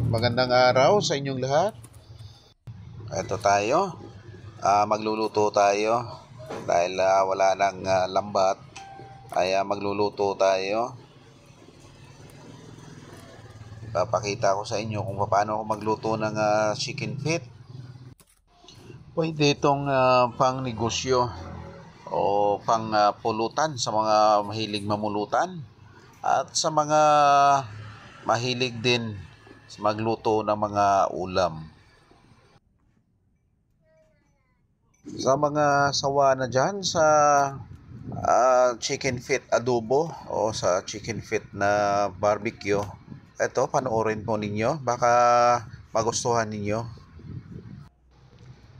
Magandang araw sa inyong lahat. Ito tayo. Magluluto tayo. Dahil wala nang lambat, ay magluluto tayo. Papakita ko sa inyo kung paano ako magluto ng chicken feet. Pwede itong pang negosyo o pang pulutan sa mga mahilig mamulutan at sa mga mahilig din magluto ng mga ulam. Sa mga sawa na dyan sa chicken feet adobo o sa chicken feet na barbecue, ito panoorin po ninyo, baka magustuhan ninyo.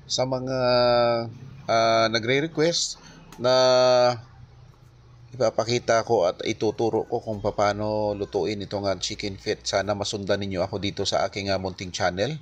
Sa mga nagre-request na ipapakita ko at ituturo ko kung paano lutuin itong chicken feet, sana masundan ninyo ako dito sa aking munting channel.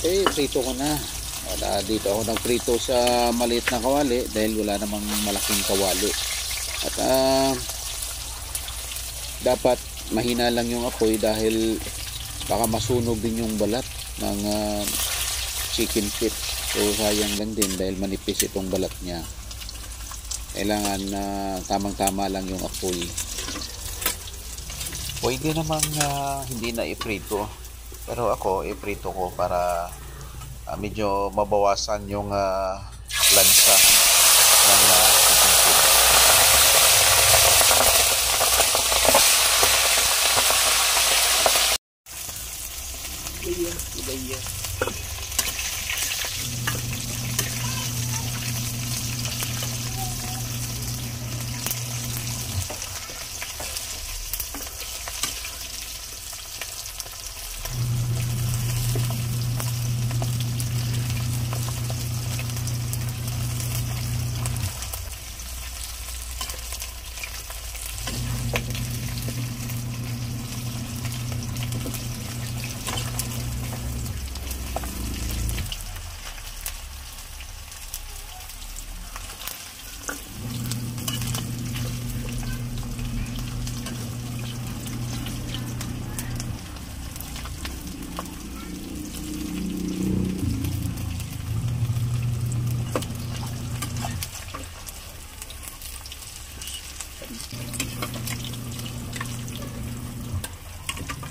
Okay, prito ko na. Dito ako nagprito sa maliit na kawali dahil wala namang malaking kawali. At dapat mahina lang yung apoy dahil baka masunog din yung balat ng chicken feet. So sayang lang din dahil manipis itong balat niya. Kailangan tamang-tama lang yung apoy. Pwede namang hindi na iprito. Pero ako, iprito ko para medyo mabawasan yung lansa ng chicken feet.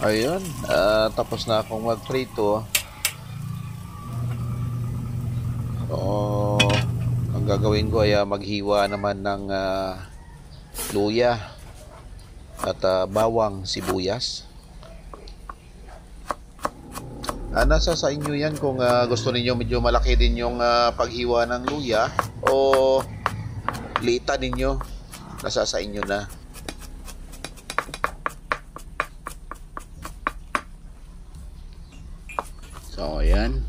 Ayun, tapos na akong magprito. So, ang gagawin ko ay maghiwa naman ng luya at bawang sibuyas. Nasa sa inyo yan kung gusto niyo medyo malaki din yung paghiwa ng luya o liita ninyo, nasa sa inyo na. So, ayan.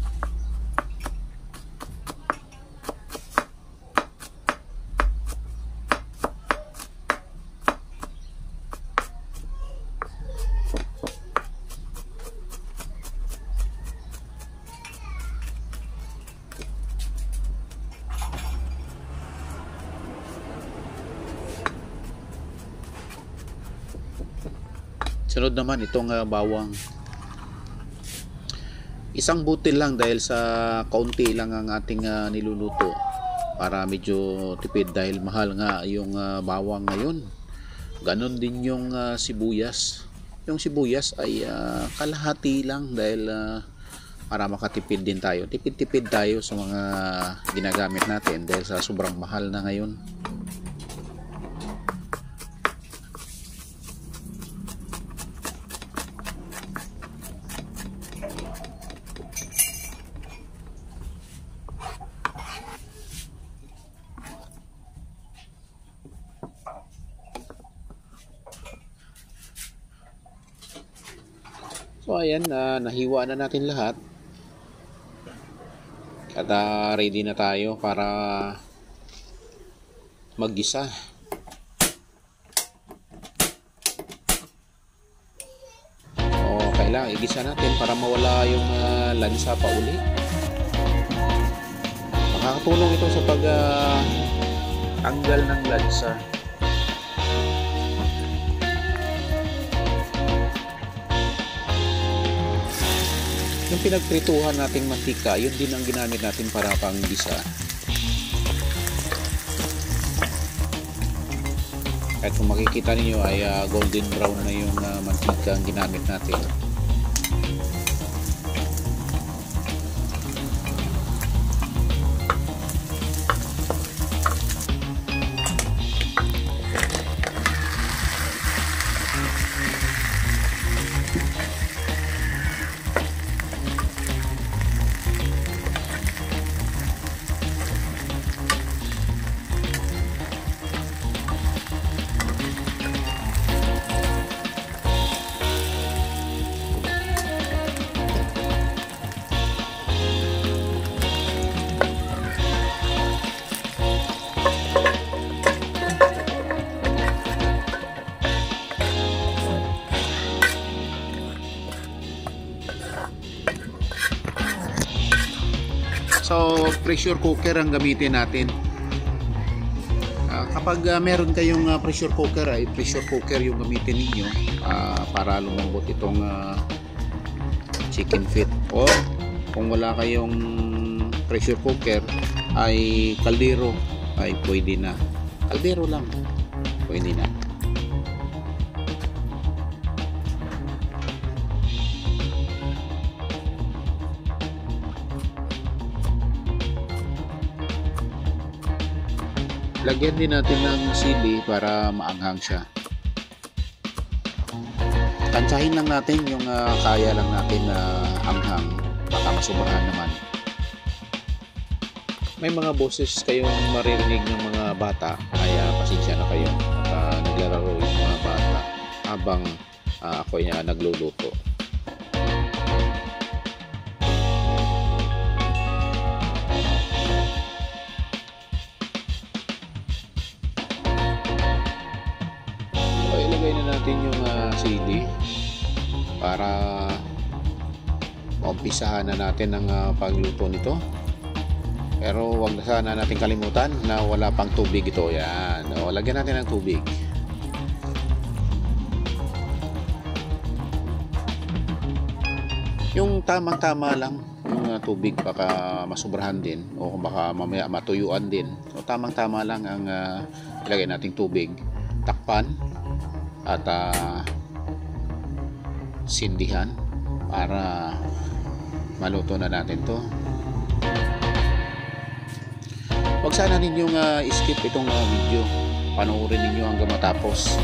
Sunod naman itong bawang. Isang butil lang dahil sa kaunti lang ang ating niluluto para medyo tipid dahil mahal nga yung bawang ngayon. Ganon din yung sibuyas. Yung sibuyas ay kalahati lang dahil para makatipid din tayo. Tipid-tipid tayo sa mga ginagamit natin dahil sa sobrang mahal na ngayon. So ayan, nahiwa na natin lahat. At ready na tayo para maggisa. O kailangan igisa natin para mawala yung lansa pa uli. Makakatulong ito sa pag tanggal ng lansa. Yung pinagprituhan nating mantika, yun din ang ginamit natin para panggisa. Kahit kung makikita niyo ay golden brown na yung mantika ang ginamit natin. So pressure cooker ang gamitin natin. Kapag meron kayong pressure cooker, ay pressure cooker yung gamitin ninyo para lumambot itong chicken feet. O kung wala kayong pressure cooker ay kaldero ay pwede na. Kaldero lang pwede na. Lagyan din natin ng sili para maanghang siya. Tansyahin lang natin yung kaya lang natin na anghang, baka masubrahan naman. May mga boses kayong maririnig ng mga bata, kaya pasensya na kayo at naglalaro yung mga bata habang ako ay nagluluto. Ilagay na natin yung sili para maumpisahan na natin ang pagluto nito. Pero wag na sana natin kalimutan na wala pang tubig ito. Yan. O, lagyan natin ng tubig. Yung tamang-tama lang yung tubig, baka masubrahan din o baka mamaya matuyuan din. So tamang-tama lang ang ilagay nating tubig. Takpan at sindihan para maluto na natin to. Huwag sana ninyong skip itong video, panoorin ninyo hanggang matapos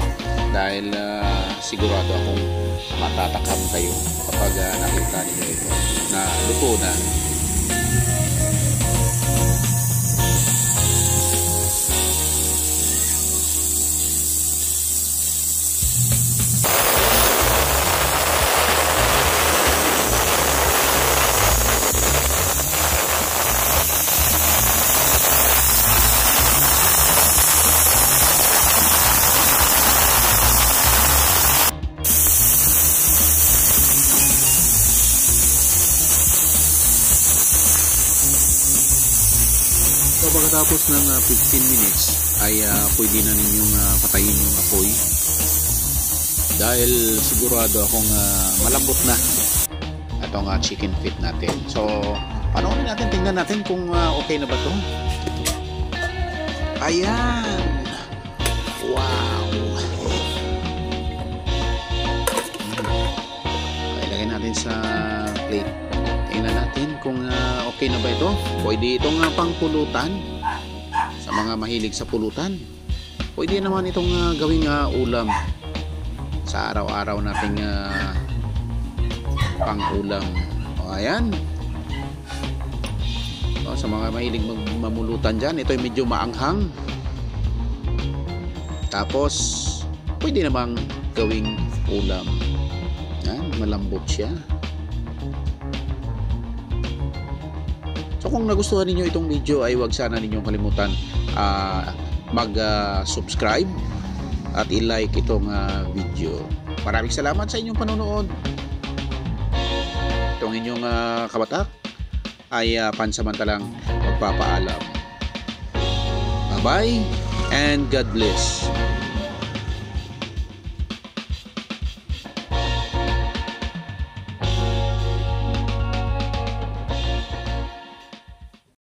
dahil sigurado akong matatakam kayo kapag nakita ninyo ito na luto na. So pagkatapos ng 15 minutes ay pwede na ninyong patayin yung apoy dahil sigurado akong malambot na itong chicken feet natin. So panoorin natin, tingnan natin kung okay na ba to. Ayan, wow. Ilagay natin sa plate, tingnan natin. kung okay na ba ito. Pwede itong pangpulutan sa mga mahilig sa pulutan. Pwede naman itong gawing ulam sa araw-araw nating pang-ulam. O, ayan. O, sa mga mahilig mamulutan dyan, ito ay medyo maanghang. Tapos, pwede namang gawing ulam. Yan, malambot siya. So kung nagustuhan ninyo itong video ay huwag sana ninyong kalimutan mag-subscribe at i-like itong video. Maraming salamat sa inyong panonood. Itong inyong kabatak ay pansamantalang magpapaalam. Bye-bye and God bless.